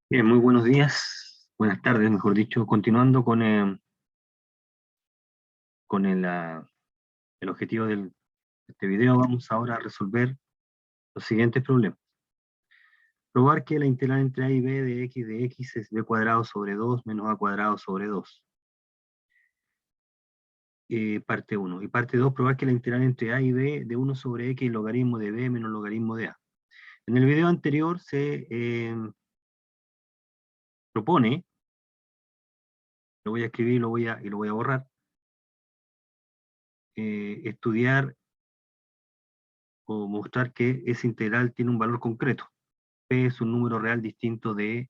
Bien, muy buenos días, buenas tardes, mejor dicho. Continuando con el objetivo de este video, vamos ahora a resolver los siguientes problemas. Probar que la integral entre a y b de x es b cuadrado sobre 2 menos a cuadrado sobre 2. Parte 1. Y parte 2, probar que la integral entre a y b de 1 sobre x logaritmo de b menos logaritmo de a. En el video anterior se propone, lo voy a escribir y lo voy a borrar, estudiar o mostrar que esa integral tiene un valor concreto. P es un número real distinto de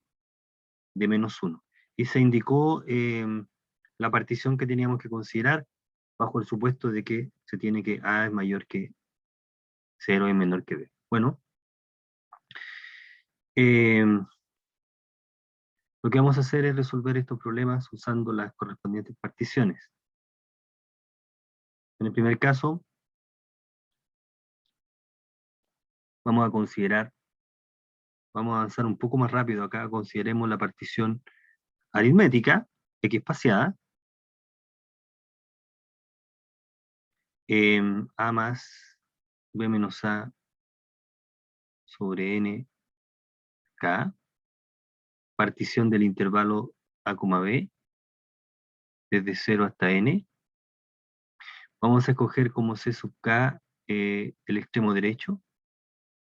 menos 1. Y se indicó la partición que teníamos que considerar bajo el supuesto de que se tiene que A es mayor que 0 y menor que B. Bueno, eh, lo que vamos a hacer es resolver estos problemas usando las correspondientes particiones. En el primer caso, vamos a considerar, vamos a avanzar un poco más rápido acá, consideremos la partición aritmética, x espaciada, a más b menos a sobre n k, partición del intervalo a, b, desde 0 hasta n. Vamos a escoger como c sub k el extremo derecho,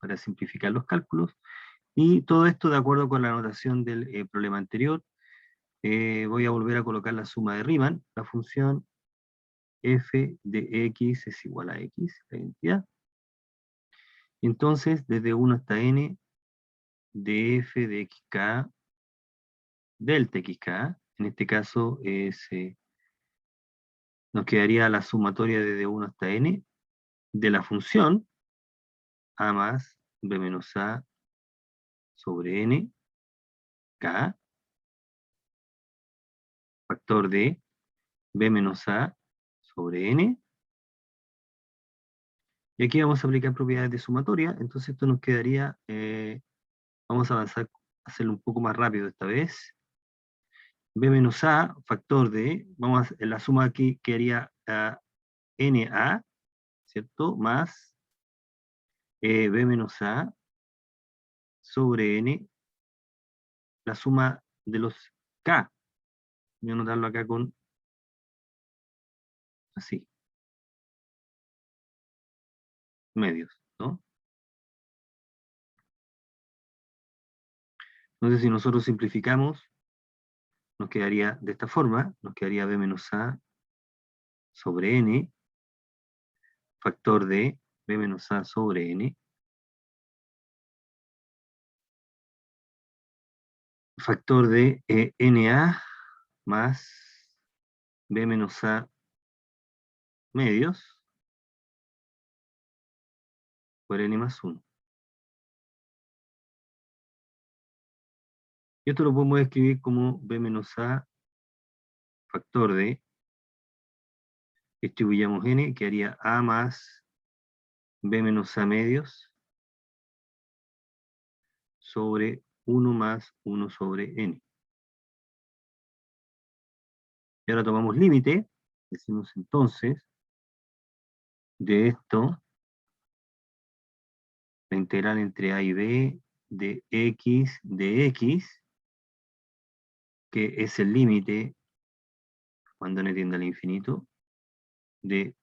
para simplificar los cálculos, y todo esto de acuerdo con la notación del problema anterior. Voy a volver a colocar la suma de Riemann, la función f de x es igual a x, la identidad. Entonces, desde 1 hasta n, df de xk, delta xk, en este caso nos quedaría la sumatoria desde 1 hasta n de la función a más b menos a sobre n, k, factor de b menos a sobre n. Y aquí vamos a aplicar propiedades de sumatoria, entonces esto nos quedaría, vamos a avanzar, hacerlo un poco más rápido esta vez. B menos A, factor de, en la suma aquí quedaría NA, ¿cierto? Más B menos A sobre N, la suma de los K. Voy a anotarlo acá con, así, medios, ¿no? Entonces si nosotros simplificamos, nos quedaría de esta forma, nos quedaría B menos A sobre N, factor de B menos A sobre N, factor de NA más B menos A medios por N más 1. Y esto lo podemos escribir como B menos A factor de, distribuyamos N, que haría A más B menos A medios sobre 1 más 1 sobre N. Y ahora tomamos límite, decimos entonces, de esto, la integral entre A y B de X, que es el límite cuando n tiende al infinito, de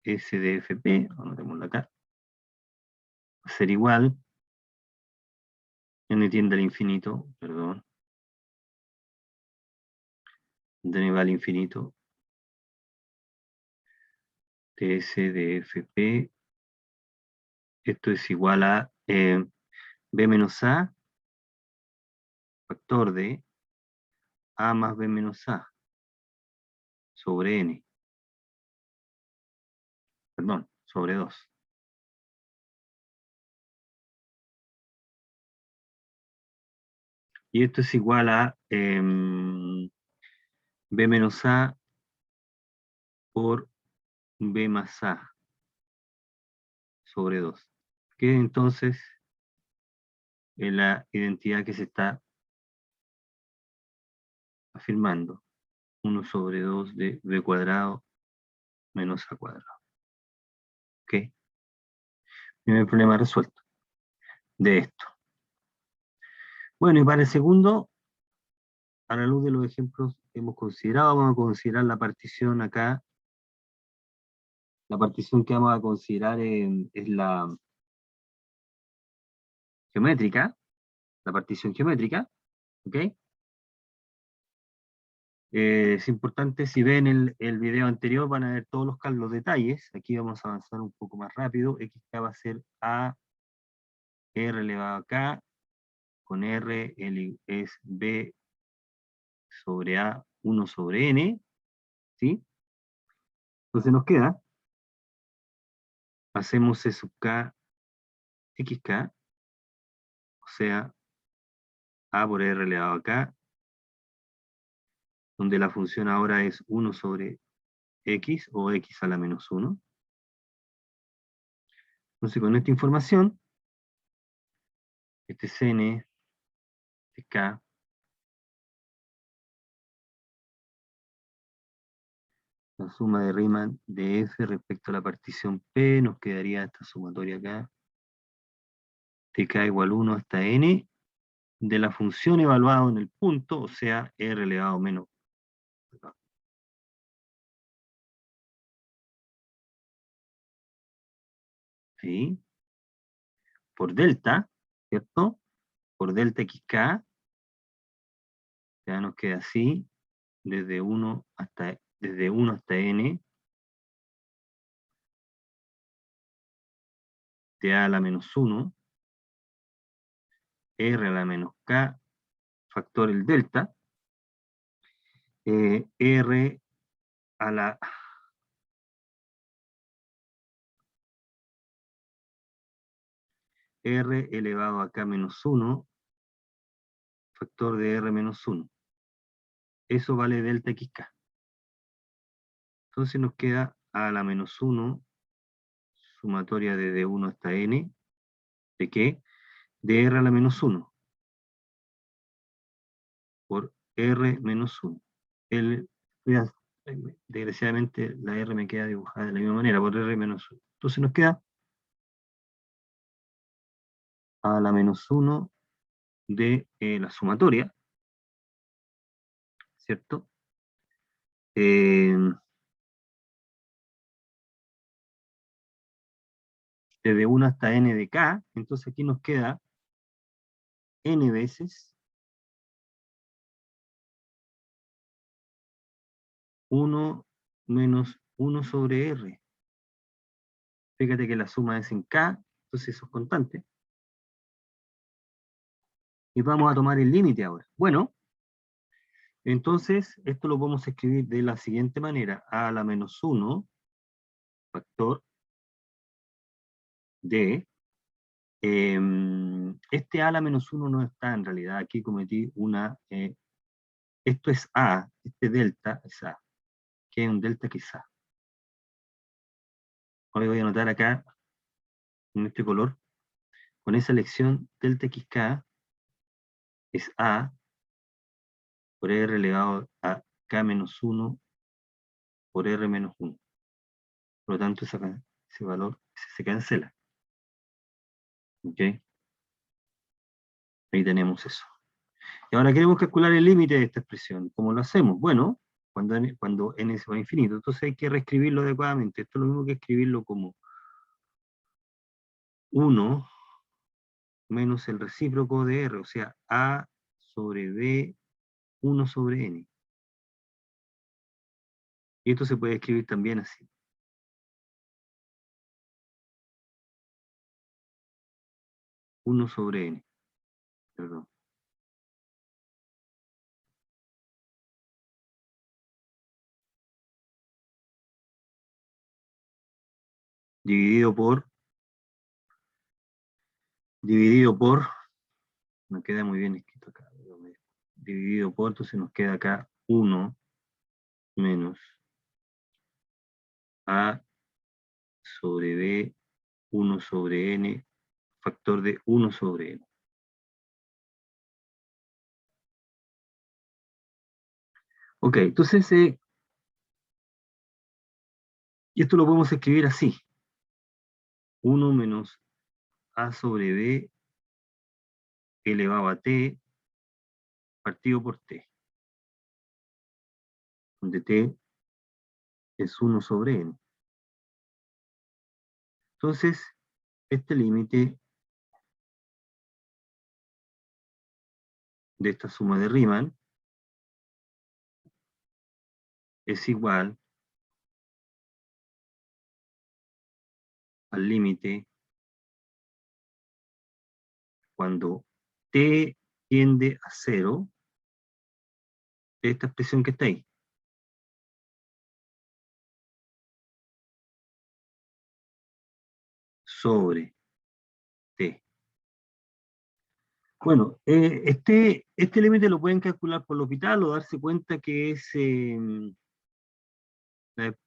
S de FP, anotémoslo acá, va a ser igual, n tiende al infinito, perdón, n va al infinito, de S de FP, esto es igual a B menos A, factor de A más B menos A, sobre N, perdón, sobre 2. Y esto es igual a B menos A por B más A, sobre 2. Que entonces es la identidad que se está afirmando. 1 sobre 2 de b cuadrado menos a cuadrado. ¿Ok? Primer problema resuelto de esto. Bueno, y para el segundo, a la luz de los ejemplos que hemos considerado, vamos a considerar la partición acá. La partición que vamos a considerar es la geométrica, la partición geométrica, ¿ok? Es importante, si ven el video anterior, van a ver todos los detalles. Aquí vamos a avanzar un poco más rápido. XK va a ser A, R elevado a K, con R es B sobre A, 1 sobre N, ¿sí? Entonces nos queda, hacemos C sub K, XK, o sea, A por R elevado a K, donde la función ahora es 1 sobre X, o X a la menos 1. Entonces con esta información, este Cn, este K, la suma de Riemann de F respecto a la partición P, nos quedaría esta sumatoria acá, tk igual 1 hasta n, de la función evaluada en el punto, o sea, R elevado menos. ¿Sí? Por delta, ¿cierto? Por delta xk, ya nos queda así, desde 1 hasta n, de a a la menos 1, r a la menos k, factor el delta, r a la r elevado a k menos 1, factor de r menos 1. Eso vale delta xk. Entonces nos queda a la menos 1, sumatoria desde 1 hasta n, ¿de qué? De r a la menos 1, por r menos 1. El, desgraciadamente la r me queda dibujada de la misma manera, por r menos 1. Entonces nos queda a la menos 1 de la sumatoria, ¿cierto? Desde 1 hasta n de k, entonces aquí nos queda n veces 1 menos 1 sobre r. Fíjate que la suma es en k, entonces eso es constante. Y vamos a tomar el límite ahora. Bueno, entonces esto lo podemos escribir de la siguiente manera. A la menos 1, factor de... este a la menos 1 no está en realidad. Aquí cometí una... esto es a, este delta es a. Que es un delta que es a. Hoy voy a anotar acá, en este color, con esa lección, delta xk es a por r elevado a k menos 1 por r menos 1. Por lo tanto, ese valor se cancela. ¿Ok? Ahí tenemos eso. Y ahora queremos calcular el límite de esta expresión. ¿Cómo lo hacemos? Bueno, cuando n se va a infinito. Entonces hay que reescribirlo adecuadamente. Esto es lo mismo que escribirlo como 1 menos el recíproco de r, o sea, a sobre b 1 sobre n. Y esto se puede escribir también así. 1 sobre n. Perdón. Dividido por, no queda muy bien escrito acá. Dividido por, entonces nos queda acá 1 menos a sobre b 1 sobre n, factor de 1 sobre n. Ok, entonces, y esto lo podemos escribir así. 1 menos a sobre b elevado a t partido por t, donde t es 1 sobre n. Entonces, este límite de esta suma de Riemann es igual al límite cuando t tiende a 0 de esta expresión que está ahí. Sobre t. Bueno, este límite lo pueden calcular por L'Hopital o darse cuenta que es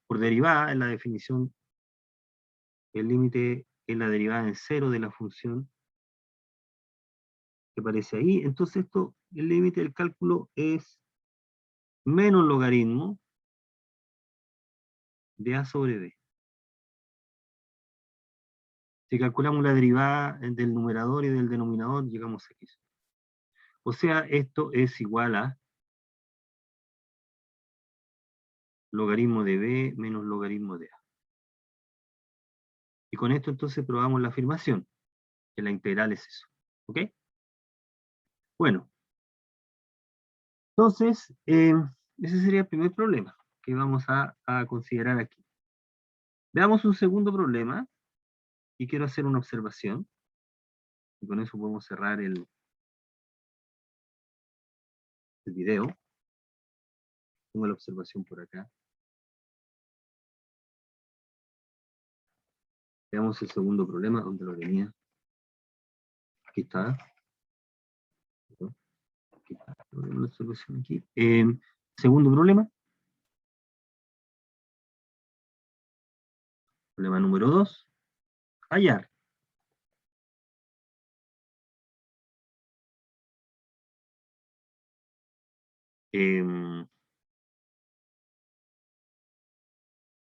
por derivada, en la definición, el límite es la derivada en 0 de la función que aparece ahí. Entonces el límite del cálculo es menos logaritmo de a sobre b. Si calculamos la derivada del numerador y del denominador, llegamos aquí. O sea, esto es igual a logaritmo de b menos logaritmo de a. Y con esto entonces probamos la afirmación, que la integral es eso. ¿Ok? Bueno, entonces, ese sería el primer problema que vamos a considerar aquí. Veamos un segundo problema, y quiero hacer una observación, y con eso podemos cerrar el video. Tengo la observación por acá. Veamos el segundo problema, donde lo tenía. Aquí está. Aquí está la observación aquí. Segundo problema. Problema número 2. Hallar.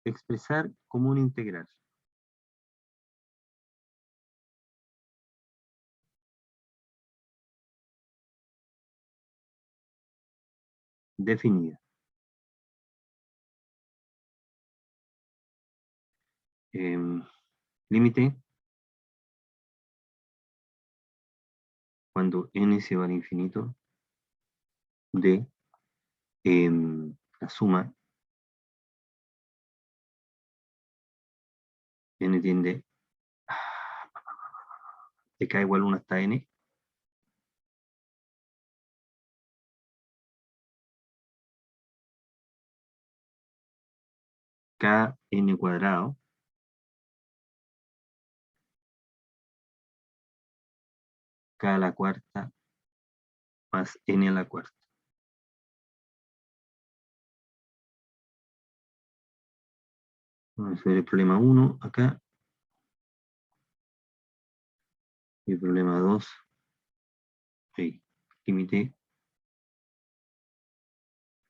Expresar como una integral. Definida. Límite cuando n se va al infinito de la suma n tiende de k igual 1 hasta n, kn cuadrado k a la cuarta más n a la cuarta. Vamos a ver el problema 1 acá. Y el problema 2. Ahí. Límite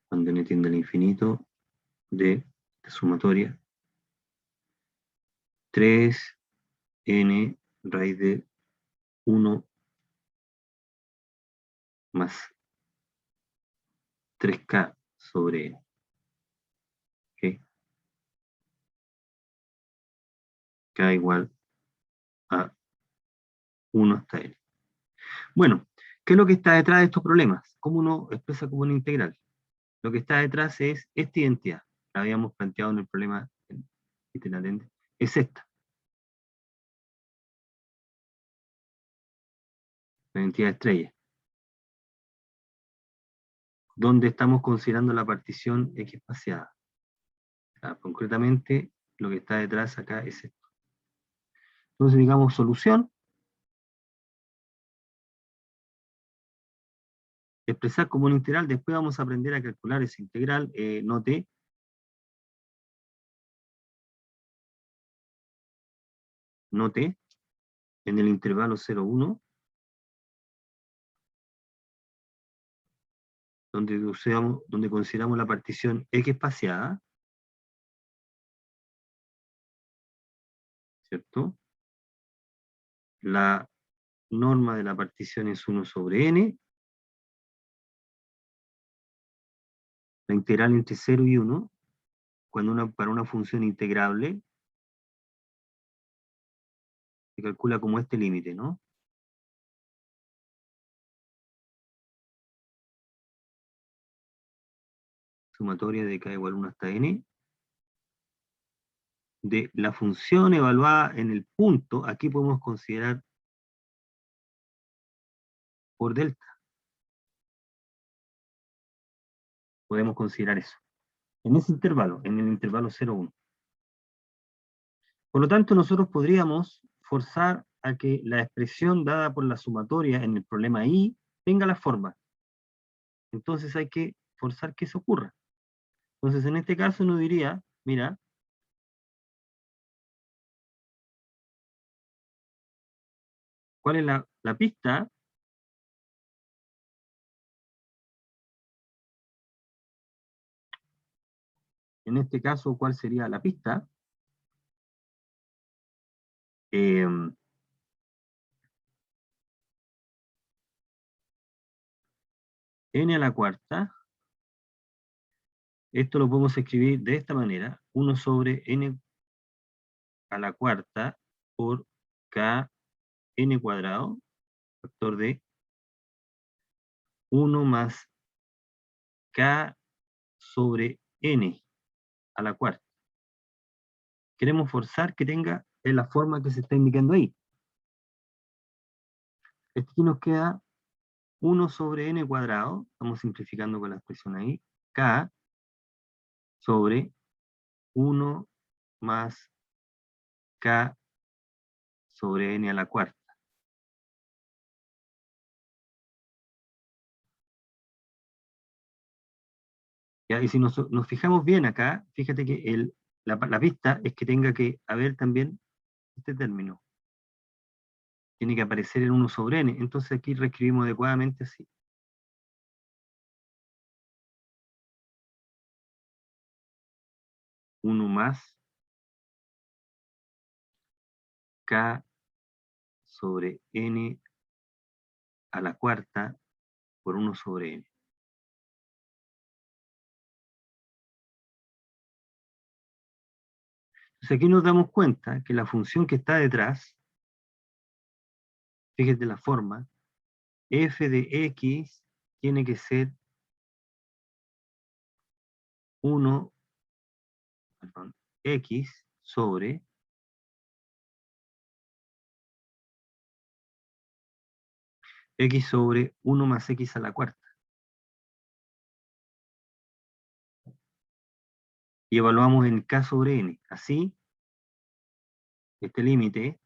cuando n tiende al infinito de la sumatoria 3n raíz de 1 más 3k sobre n. ¿Okay? K igual a 1 hasta n. Bueno, ¿qué es lo que está detrás de estos problemas? ¿Cómo uno expresa como una integral? Lo que está detrás es esta identidad. La habíamos planteado en el problema latente. Es esta. La identidad estrella. Donde estamos considerando la partición X espaciada. Concretamente, lo que está detrás acá es esto. Entonces, digamos, solución. Expresar como una integral. Después vamos a aprender a calcular esa integral. Note. Note. En el intervalo 0,1. donde consideramos la partición X espaciada, ¿cierto? La norma de la partición es 1 sobre n, la integral entre 0 y 1, para una función integrable, se calcula como este límite, ¿no? Sumatoria de k igual 1 hasta n, de la función evaluada en el punto, aquí podemos considerar por delta. Podemos considerar eso. En ese intervalo, en el intervalo 0,1. Por lo tanto, nosotros podríamos forzar a que la expresión dada por la sumatoria en el problema I tenga la forma. Entonces hay que forzar que eso ocurra. Entonces, en este caso uno diría, mira, ¿cuál es la pista? En este caso, ¿cuál sería la pista? N a la cuarta, esto lo podemos escribir de esta manera, 1 sobre n a la cuarta por k n cuadrado, factor de 1 más k sobre n a la cuarta. Queremos forzar que tenga en la forma que se está indicando ahí. Aquí nos queda 1 sobre n cuadrado, estamos simplificando con la expresión ahí, k sobre 1 más k sobre n a la cuarta. ¿Ya? Y si nos fijamos bien acá, fíjate que la pista es que tenga que haber también este término. Tiene que aparecer en 1 sobre n. Entonces aquí reescribimos adecuadamente así. Uno más k sobre n a la cuarta por 1 sobre n. Entonces aquí nos damos cuenta que la función que está detrás, fíjate la forma, f de x tiene que ser 1, perdón, x sobre x sobre 1 más x a la cuarta. Y evaluamos en k sobre n. Así, este límite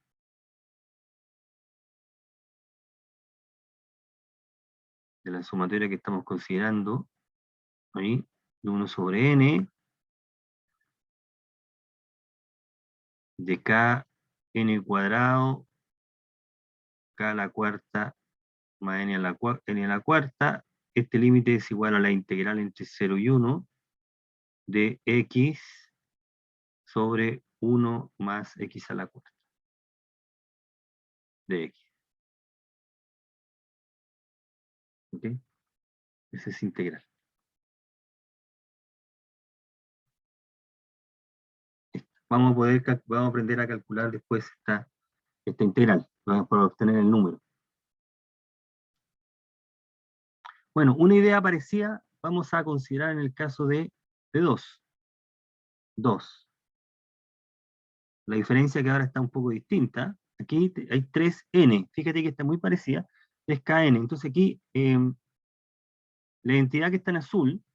de la sumatoria que estamos considerando, ahí, de 1 sobre n, de k n cuadrado, k a la cuarta más n a la cuarta, este límite es igual a la integral entre 0 y 1 de x sobre 1 más x a la cuarta de x. ¿Ok? Ese es integral. Vamos a aprender a calcular después esta integral para obtener el número. Bueno, una idea parecida vamos a considerar en el caso de 2. 2. La diferencia que ahora está un poco distinta. Aquí hay 3n. Fíjate que está muy parecida. Es kn. Entonces aquí la identidad que está en azul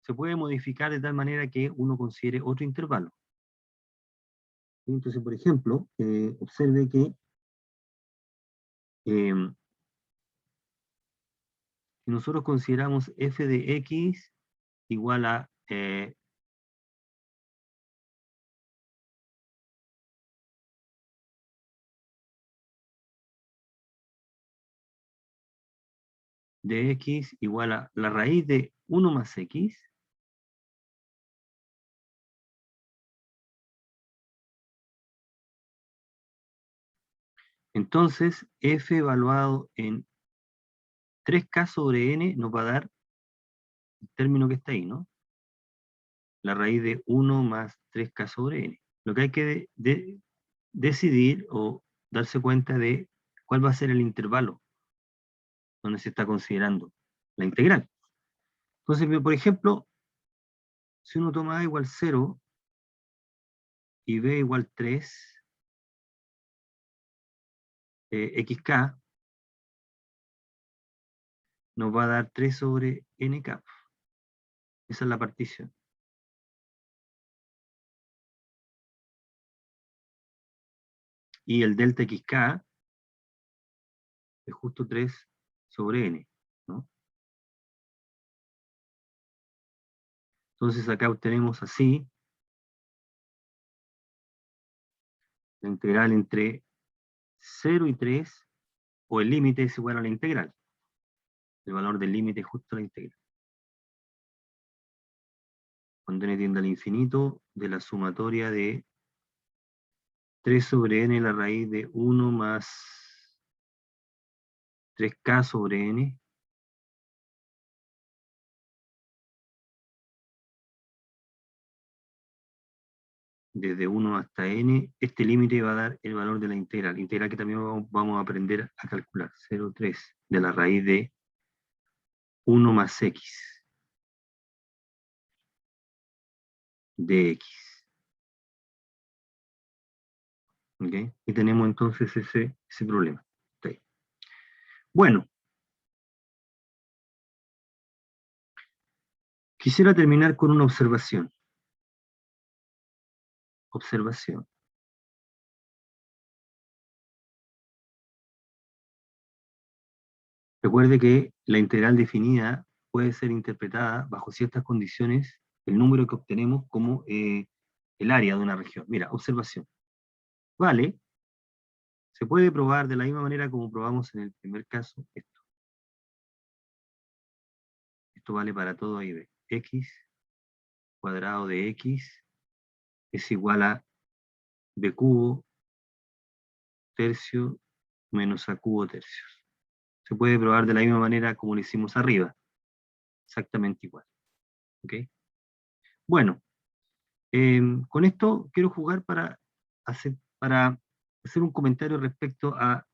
se puede modificar de tal manera que uno considere otro intervalo. Entonces, por ejemplo, observe que si nosotros consideramos f de x igual a de x igual a la raíz de 1 más x entonces f evaluado en 3k sobre n nos va a dar el término que está ahí, ¿no? La raíz de 1 más 3k sobre n. Lo que hay que decidir o darse cuenta de cuál va a ser el intervalo donde se está considerando la integral. Entonces, por ejemplo, si uno toma a igual 0 y b igual 3, xk nos va a dar 3 sobre nk. Esa es la partición. Y el delta xk es justo 3 sobre n, ¿no? Entonces acá obtenemos así la integral entre 0 y 3, o el límite es igual a la integral. El valor del límite es justo la integral. Cuando n tiende al infinito, de la sumatoria de 3 sobre n la raíz de 1 más 3k sobre n, desde 1 hasta n, este límite va a dar el valor de la integral que también vamos a aprender a calcular, 0,3 de la raíz de 1 más x de x. ¿Okay? Y tenemos entonces ese problema. Okay. Bueno, quisiera terminar con una observación. Observación. Recuerde que la integral definida puede ser interpretada bajo ciertas condiciones, el número que obtenemos como el área de una región. Mira, observación. Vale, se puede probar de la misma manera como probamos en el primer caso esto. Esto vale para todo ahí, ve. X cuadrado de x es igual a b cubo tercio menos a cubo tercios. Se puede probar de la misma manera como lo hicimos arriba. Exactamente igual. ¿Ok? Bueno, con esto quiero jugar para hacer un comentario respecto a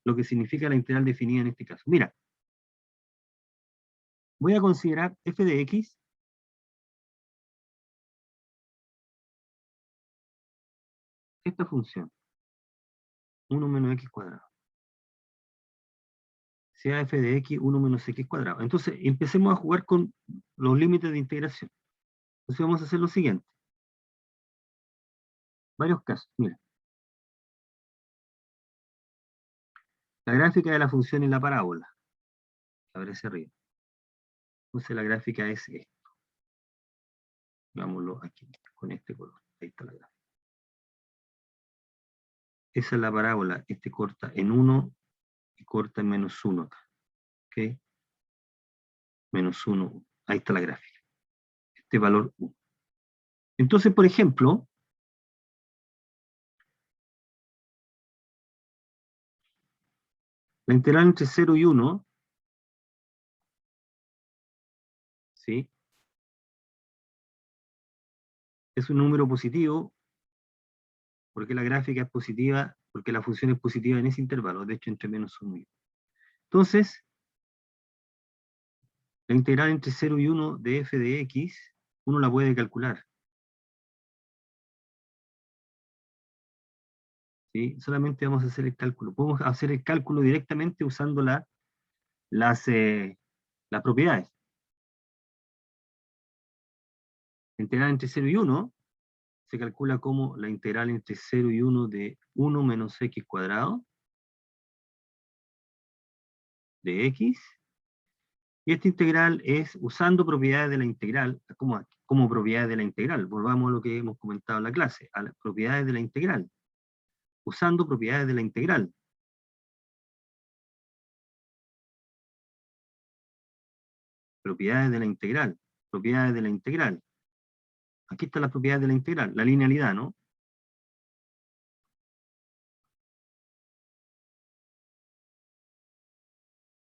lo que significa la integral definida en este caso. Mira, voy a considerar f de x esta función, 1 menos x cuadrado. Sea f de x 1 menos x cuadrado. Entonces, empecemos a jugar con los límites de integración. Entonces vamos a hacer lo siguiente. Varios casos, mira. La gráfica de la función en la parábola. Que aparece arriba. Entonces la gráfica es esto. Veámoslo aquí, con este color. Ahí está la gráfica. Esa es la parábola. Este corta en 1 y corta en menos 1 acá. ¿Ok? Menos 1. Ahí está la gráfica. Este valor 1. Entonces, por ejemplo, la integral entre 0 y 1, ¿sí? Es un número positivo, porque la gráfica es positiva, porque la función es positiva en ese intervalo, de hecho entre menos 1 y 1. Entonces, la integral entre 0 y 1 de f de x, uno la puede calcular. ¿Sí? Solamente vamos a hacer el cálculo. Podemos hacer el cálculo directamente usando las propiedades. La integral entre 0 y 1 se calcula como la integral entre 0 y 1 de 1 menos x cuadrado de x. Y esta integral es usando propiedades de la integral, como propiedades de la integral. Volvamos a lo que hemos comentado en la clase, a las propiedades de la integral. Usando propiedades de la integral. Propiedades de la integral. Propiedades de la integral. Aquí están las propiedades de la integral. La linealidad, ¿no?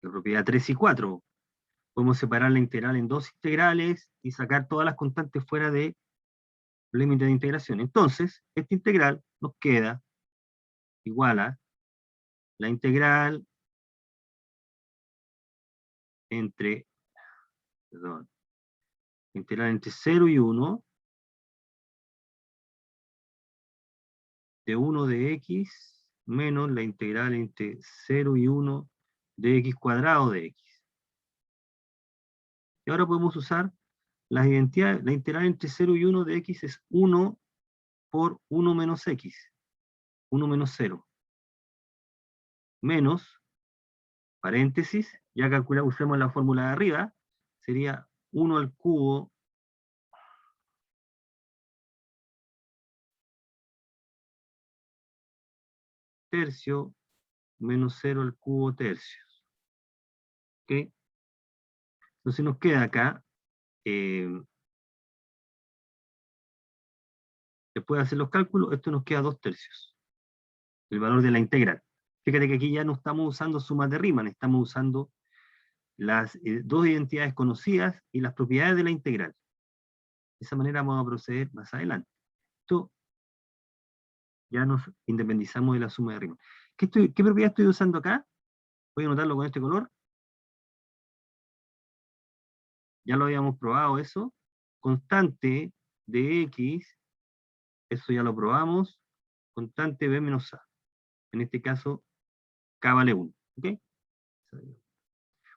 La propiedad 3 y 4. Podemos separar la integral en dos integrales y sacar todas las constantes fuera de límite de integración. Entonces, esta integral nos queda igual a la integral entre, perdón, integral entre 0 y 1 de 1 de x menos la integral entre 0 y 1 de x cuadrado de x. Y ahora podemos usar las identidades. La integral entre 0 y 1 de x es 1 por 1 menos x, 1 menos 0, menos, paréntesis, ya calculamos, usemos la fórmula de arriba, sería 1 al cubo tercio menos 0 al cubo tercios. ¿Ok? Entonces nos queda acá, después de hacer los cálculos, esto nos queda 2 tercios, el valor de la integral. Fíjate que aquí ya no estamos usando sumas de Riemann, estamos usando las dos identidades conocidas y las propiedades de la integral. De esa manera vamos a proceder más adelante. Esto ya nos independizamos de la suma de Riemann. ¿Qué propiedad estoy usando acá? Voy a anotarlo con este color. Ya lo habíamos probado eso. Constante de x, eso ya lo probamos. Constante b menos a. En este caso, k vale 1. ¿Ok?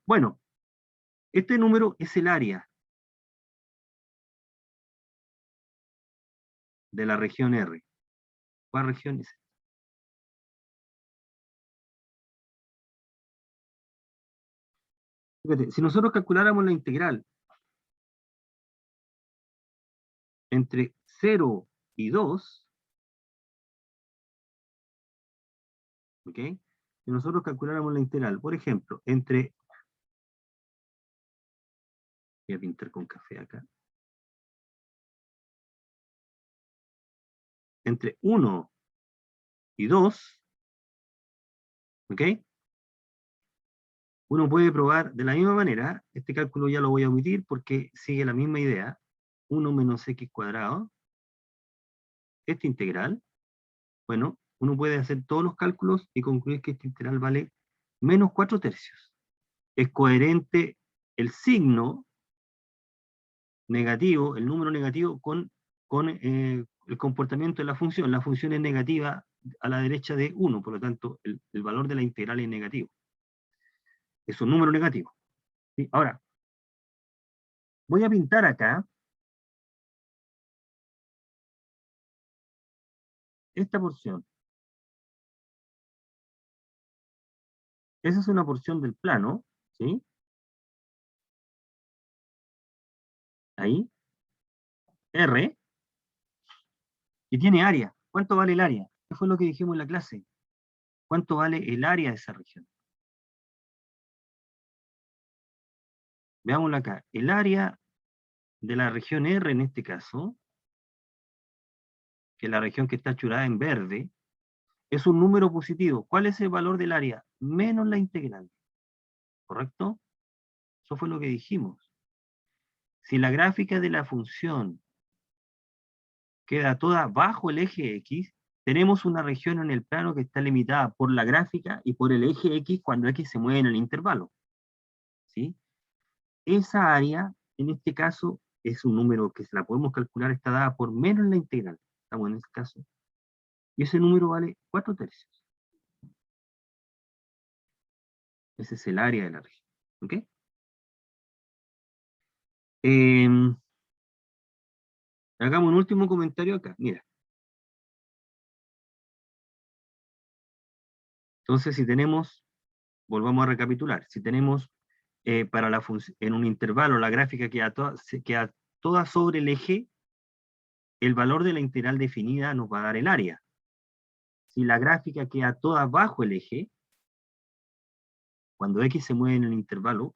Bueno, este número es el área de la región R. ¿Cuál región es? Fíjate, si nosotros calculáramos la integral entre 0 y 2, ¿ok? Si nosotros calculáramos la integral, por ejemplo, entre, voy a pintar con café acá, entre 1 y 2, ¿ok? Uno puede probar de la misma manera, este cálculo ya lo voy a omitir porque sigue la misma idea, 1 menos x cuadrado, esta integral, bueno, uno puede hacer todos los cálculos y concluir que esta integral vale menos 4 tercios. Es coherente el signo negativo, el número negativo, con el comportamiento de la función. La función es negativa a la derecha de 1, por lo tanto, el valor de la integral es negativo. Es un número negativo. ¿Sí? Ahora, voy a pintar acá esta porción. Esa es una porción del plano, ¿sí? Ahí, R, y tiene área. ¿Cuánto vale el área? ¿Qué fue lo que dijimos en la clase? ¿Cuánto vale el área de esa región? Veámoslo acá. El área de la región R, en este caso, que es la región que está churada en verde, es un número positivo. ¿Cuál es el valor del área? Menos la integral. ¿Correcto? Eso fue lo que dijimos. Si la gráfica de la función queda toda bajo el eje X, tenemos una región en el plano que está limitada por la gráfica y por el eje X cuando X se mueve en el intervalo. ¿Sí? Esa área, en este caso, es un número que se la podemos calcular, está dada por menos la integral. Estamos en este caso. Y ese número vale 4 tercios. Ese es el área de la región. ¿Ok? Hagamos un último comentario acá. Mira. Entonces, si tenemos, volvamos a recapitular, si tenemos para la en un intervalo la gráfica queda toda sobre el eje, el valor de la integral definida nos va a dar el área. Si la gráfica queda toda bajo el eje, cuando X se mueve en el intervalo,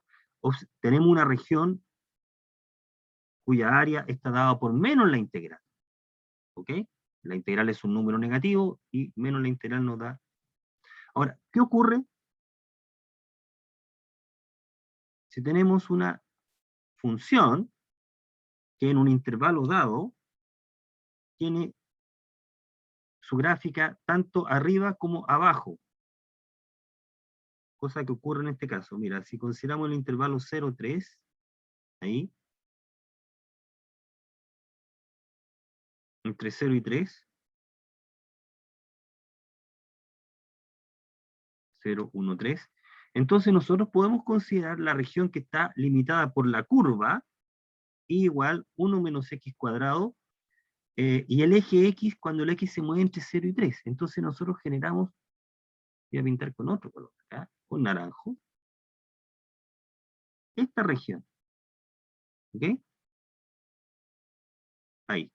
tenemos una región cuya área está dada por menos la integral. ¿Ok? La integral es un número negativo y menos la integral nos da. Ahora, ¿qué ocurre si tenemos una función que en un intervalo dado tiene su gráfica tanto arriba como abajo? Cosa que ocurre en este caso. Mira, si consideramos el intervalo 0, 3, ahí, entre 0 y 3, 0, 1, 3, entonces nosotros podemos considerar la región que está limitada por la curva, y igual 1 menos x cuadrado, y el eje x cuando el x se mueve entre 0 y 3. Entonces nosotros generamos, voy a pintar con otro color acá, con naranjo, esta región. ¿Ok? Ahí.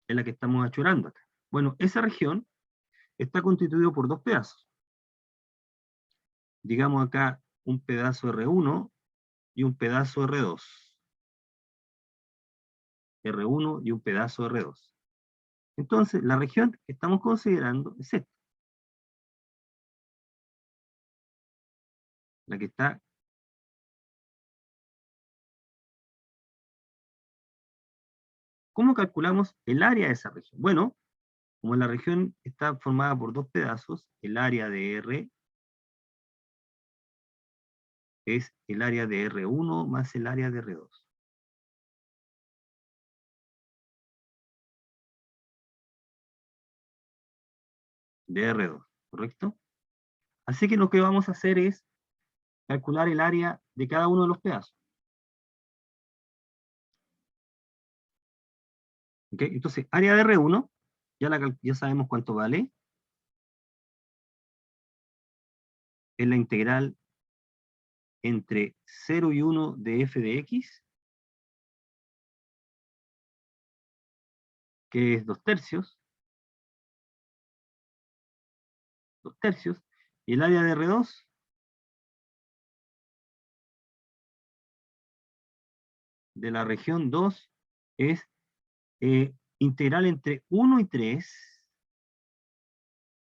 Es la que estamos achurando acá. Bueno, esa región está constituida por dos pedazos. Digamos acá un pedazo R1 y un pedazo R2. R1 y un pedazo R2. Entonces, la región que estamos considerando es esta. La que está. ¿Cómo calculamos el área de esa región? Bueno, como la región está formada por dos pedazos, el área de R es el área de R1 más el área de R2. De R2, ¿correcto? Así que lo que vamos a hacer es calcular el área de cada uno de los pedazos. ¿Ok? Entonces, área de R1, ya sabemos cuánto vale. Es la integral entre 0 y 1 de f de x, que es 2 tercios. 2 tercios. Y el área de R2 de la región 2 es integral entre 1 y 3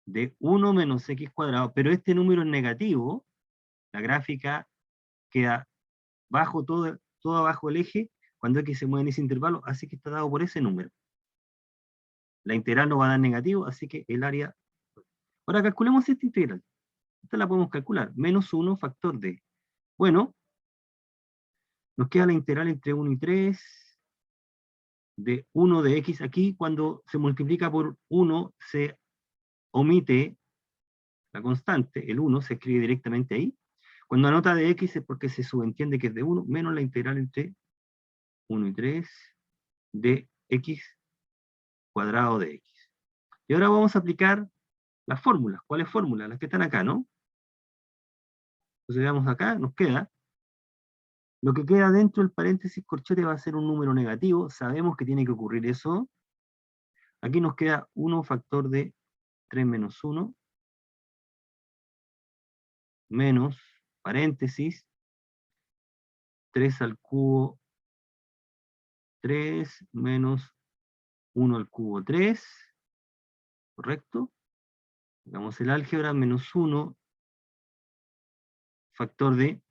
de 1 menos x cuadrado, pero este número es negativo, la gráfica queda bajo todo abajo el eje, cuando x se mueve en ese intervalo, así que está dado por ese número. La integral no va a dar negativo, así que el área. Ahora calculemos esta integral. Esta la podemos calcular. Menos 1 factor de. Bueno, nos queda la integral entre 1 y 3 de 1 de x. Aquí cuando se multiplica por 1 se omite la constante, el 1 se escribe directamente ahí. Cuando anota de x es porque se subentiende que es de 1, menos la integral entre 1 y 3 de x cuadrado de x. Y ahora vamos a aplicar las fórmulas. ¿Cuáles fórmulas? Las que están acá, ¿no? Entonces veamos acá, nos queda. Lo que queda dentro del paréntesis corchete va a ser un número negativo. Sabemos que tiene que ocurrir eso. Aquí nos queda 1 factor de 3 menos 1 menos paréntesis 3 al cubo 3 menos 1 al cubo 3. ¿Correcto? Hagamos el álgebra, menos 1 factor de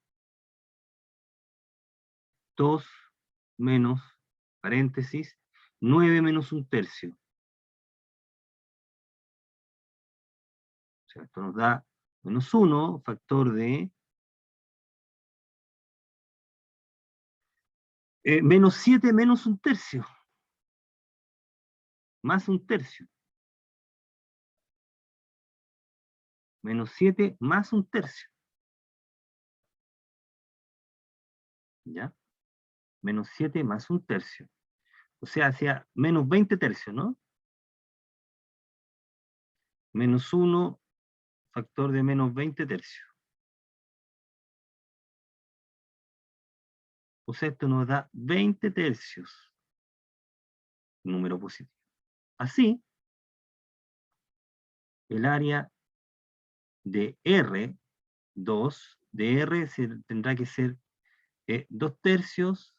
2 menos paréntesis 9 menos 1 tercio. O sea, esto nos da menos 1 factor de menos 7 menos 1 tercio. Más 1 tercio. Menos 7 más 1 tercio. ¿Ya? Menos 7 más 1 tercio. O sea, hacia menos 20 tercios, ¿no? Menos 1 factor de menos 20 tercios. O sea, esto nos da 20 tercios. Número positivo. Así, el área de R 2 de R tendrá que ser 2 tercios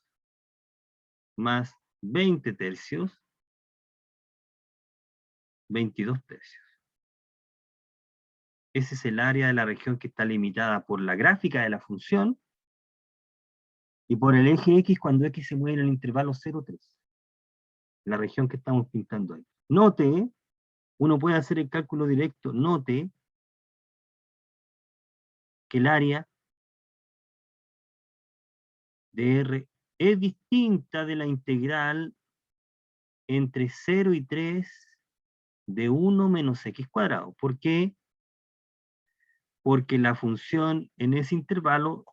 más 20 tercios, 22 tercios. Ese es el área de la región que está limitada por la gráfica de la función y por el eje X cuando X se mueve en el intervalo 0, 3. La región que estamos pintando ahí. Note, uno puede hacer el cálculo directo, note que el área de R es distinta de la integral entre 0 y 3 de 1 menos x cuadrado. ¿Por qué? Porque la función en ese intervalo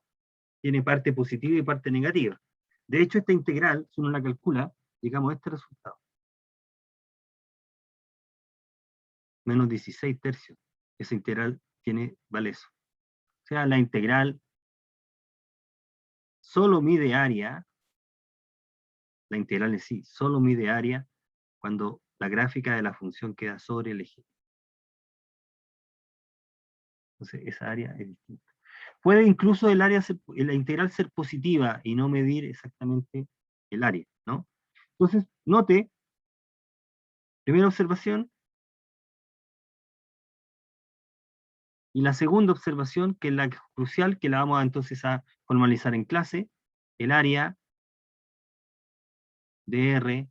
tiene parte positiva y parte negativa. De hecho, esta integral, si uno la calcula, llegamos a este resultado. Menos 16 tercios. Esa integral vale eso. O sea, la integral solo mide área, la integral en sí, solo mide área cuando la gráfica de la función queda sobre el eje. Entonces, esa área es distinta. Puede incluso la integral ser positiva y no medir exactamente el área, ¿no? Entonces, note, primera observación, y la segunda observación, que es la crucial, que la vamos entonces a formalizar en clase, el área de R,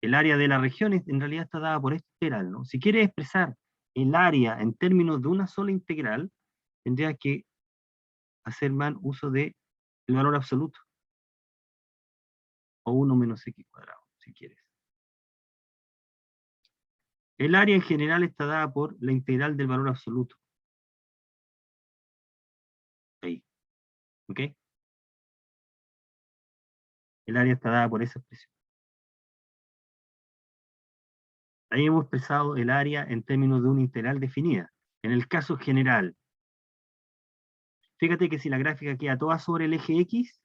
el área de la región en realidad está dada por esta integral, ¿no? Si quieres expresar el área en términos de una sola integral, tendría que hacer mal uso del valor absoluto, o 1 menos x cuadrado, si quieres. El área en general está dada por la integral del valor absoluto. Ahí. ¿Ok? El área está dada por esa expresión. Ahí hemos expresado el área en términos de una integral definida. En el caso general, fíjate que si la gráfica queda toda sobre el eje X,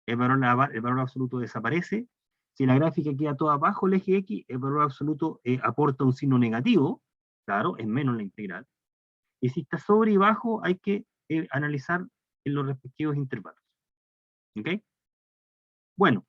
el valor absoluto desaparece. Si la gráfica queda toda bajo el eje X, el valor absoluto aporta un signo negativo, claro, es menos la integral. Y si está sobre y bajo, hay que analizar en los respectivos intervalos. ¿Ok? Bueno,